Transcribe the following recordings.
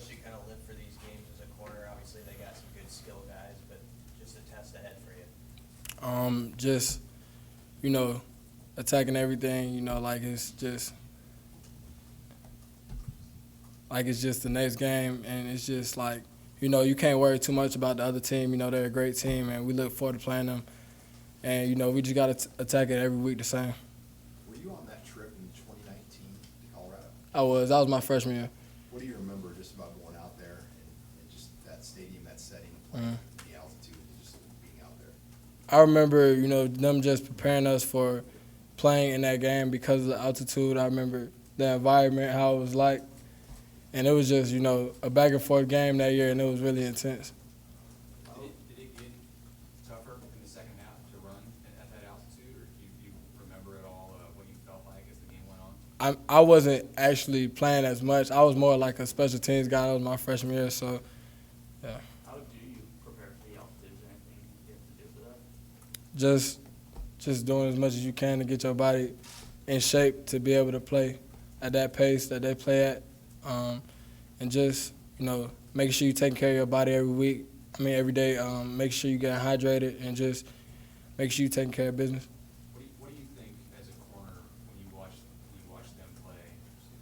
must you kind of live for these games as a corner? Obviously, they got some good skill guys, but just a test ahead for you. Just, attacking everything, like it's just the next game, and it's just like, you can't worry too much about the other team. They're a great team, and we look forward to playing them. And, we just got to attack it every week the same. Were you on that trip in 2019 to Colorado? I was. That was my freshman year. What do you remember just about going out there and just that stadium, that setting, playing the altitude, and just being out there? I remember, them just preparing us for playing in that game because of the altitude. I remember the environment, how it was like. And it was just, a back-and-forth game that year, and it was really intense. Did it get tougher in the second half to run at that altitude, or do you remember at all what you felt like as the game went on? I wasn't actually playing as much. I was more like a special teams guy. That was my freshman year, so, yeah. How do you prepare for the altitude? Is there anything you have to do for that? Just doing as much as you can to get your body in shape to be able to play at that pace that they play at. And just, making sure you're taking care of your body every day. Make sure you get hydrated and just make sure you're taking care of business. What do you think as a corner when you watch them play?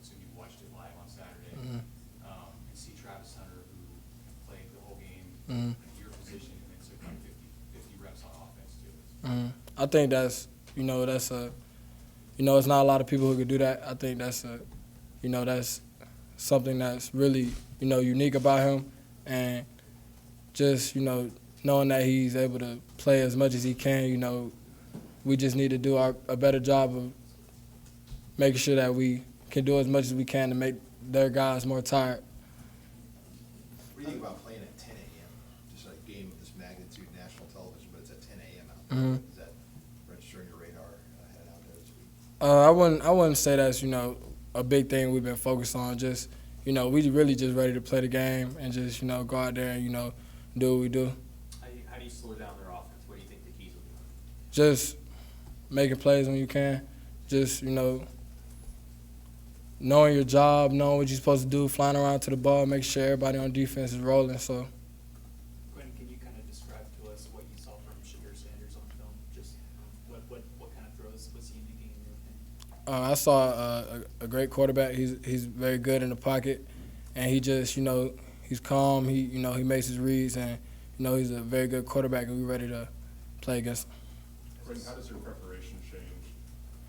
So you watched it live on Saturday. And see Travis Hunter, who played the whole game at your position and then took like 50 reps on offense too. I think that's it's not a lot of people who could do that. I think that's that's something that's really, unique about him. And just, knowing that he's able to play as much as he can, we just need to do a better job of making sure that we can do as much as we can to make their guys more tired. What do you think about playing at 10 a.m.? Just a game of this magnitude, national television, but it's at 10 a.m. out there. Does that register on your radar heading out there this week? I wouldn't say that's, a big thing we've been focused on. Just, we really just ready to play the game and just, go out there and, do what we do. How do you slow down their offense? What do you think the keys will be? Just making plays when you can. Just, knowing your job, knowing what you're supposed to do, flying around to the ball, make sure everybody on defense is rolling. So, Quinton, can you kind of describe to us what you saw from Shadur Sanders on film? Just what kind of throws was he making in your opinion? I saw a great quarterback. He's very good in the pocket, and he just, he's calm. He makes his reads, and he's a very good quarterback, and we're ready to play against him. Quinton, how does your preparation change?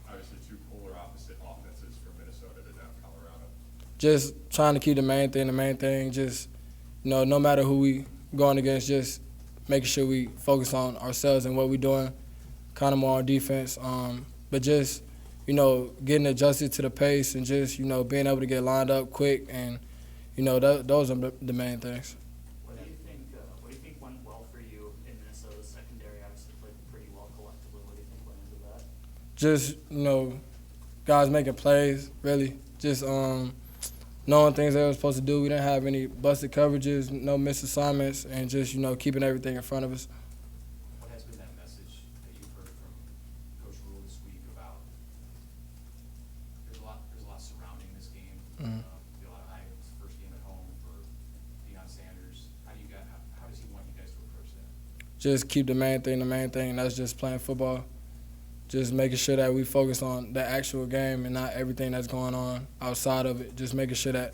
Obviously, two polar opposite offenses from Minnesota to now Colorado. Just trying to keep the main thing. Just, no matter who we going against, just making sure we focus on ourselves and what we're doing, kind of more on defense. But just, getting adjusted to the pace and just, being able to get lined up quick, and, those are the main things. What do you think went well for you in Minnesota? Secondary obviously played pretty well collectively. What do you think went into that? Just, guys making plays, really. Just knowing things they were supposed to do. We didn't have any busted coverages, no missed assignments, and just, keeping everything in front of us. What has been that message that you've heard from Coach Rule this week about there's a lot surrounding this game. A lot of hype. It's the first game at home for Deion Sanders. How does he want you guys to approach that? Just keep the main thing, and that's just playing football. Just making sure that we focus on the actual game and not everything that's going on outside of it. Just making sure that,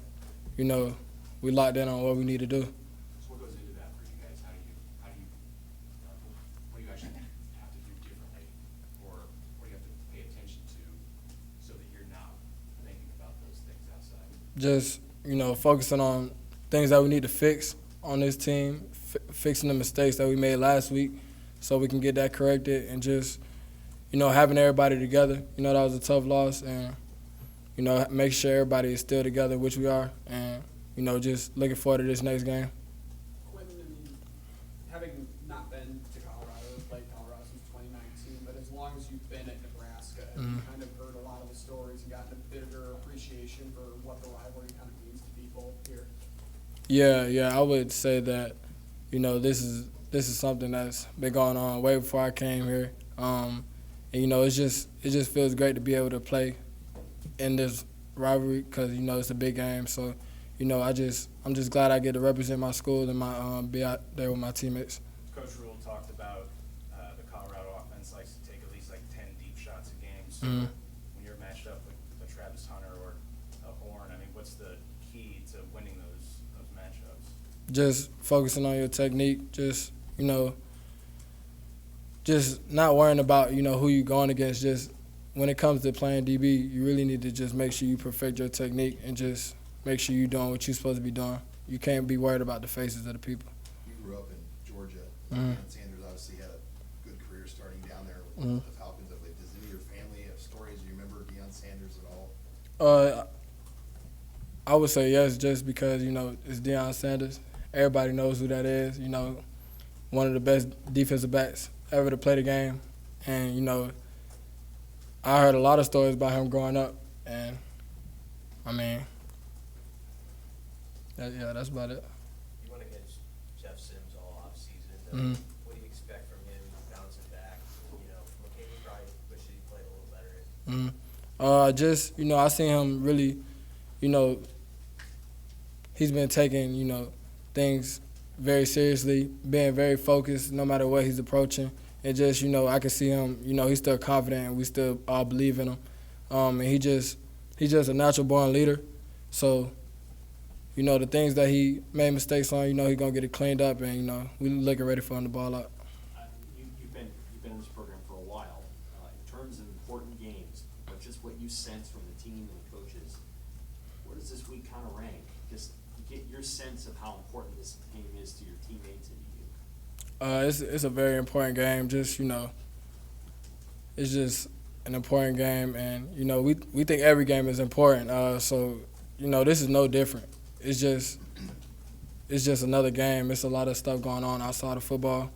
we locked in on what we need to do. So what goes into that for you guys? What do you actually have to do differently, or what do you have to pay attention to so that you're not thinking about those things outside? Just, focusing on things that we need to fix on this team, fixing the mistakes that we made last week so we can get that corrected, and just, having everybody together. That was a tough loss, and, make sure everybody is still together, which we are, and, just looking forward to this next game. Quinton, having not been to Colorado, played Colorado since 2019, but as long as you've been at Nebraska, have you kind of heard a lot of the stories and gotten a bigger appreciation for what the rivalry kind of means to people here? Yeah, I would say that, this is something that's been going on way before I came here. And, it just feels great to be able to play in this rivalry because, it's a big game. So, you know, I'm just glad I get to represent my school and be out there with my teammates. Coach Rule talked about the Colorado offense likes to take at least like 10 deep shots a game. So Mhm. when you're matched up with a Travis Hunter or a Horn, I mean, what's the key to winning those matchups? Just focusing on your technique, just, you know, just not worrying about, you know, who you're going against. Just when it comes to playing DB, you really need to just make sure you perfect your technique and just make sure you're doing what you're supposed to be doing. You can't be worried about the faces of the people. You grew up in Georgia. Mhm. Deion Sanders obviously had a good career starting down there with Mhm. the Falcons. Like, does any of your family have stories? Do you remember Deion Sanders at all? I would say yes, just because, you know, it's Deion Sanders. Everybody knows who that is. You know, one of the best defensive backs ever to play the game. And, you know, I heard a lot of stories about him growing up. And, I mean, that's about it. You went against Jeff Sims all offseason. Mhm. What do you expect from him bouncing back? You know, what game you probably wish he played a little better in? Just, you know, I seen him really, you know, he's been taking, you know, things very seriously, being very focused no matter what he's approaching. And just, you know, I can see him, you know, he's still confident and we still all believe in him. And he's just a natural born leader. So, you know, the things that he made mistakes on, you know, he's going to get it cleaned up and, you know, we looking ready for him to ball out. You've been in this program for a while. In terms of important games, but just what you sense from the team and the coaches, where does this week kind of rank? Just get your sense of how important this game is to your teammates and you. It's a very important game. Just, you know, it's just an important game, and you know we think every game is important. So, you know, this is no different. It's just another game. It's a lot of stuff going on outside of football,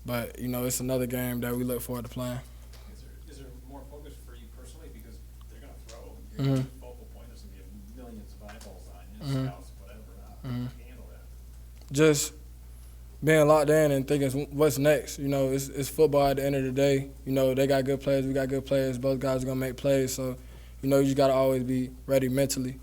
but you know it's another game that we look forward to playing. Is there more focus for you personally because they're going to throw? Mhm. You're the focal point. There's going to be millions of eyeballs on you, Mhm. scouts, whatever. How Mhm. do you handle that? Just being locked in and thinking what's next. You know, it's football at the end of the day. You know, they got good players, we got good players. Both guys are gonna make plays, so you know you just gotta always be ready mentally.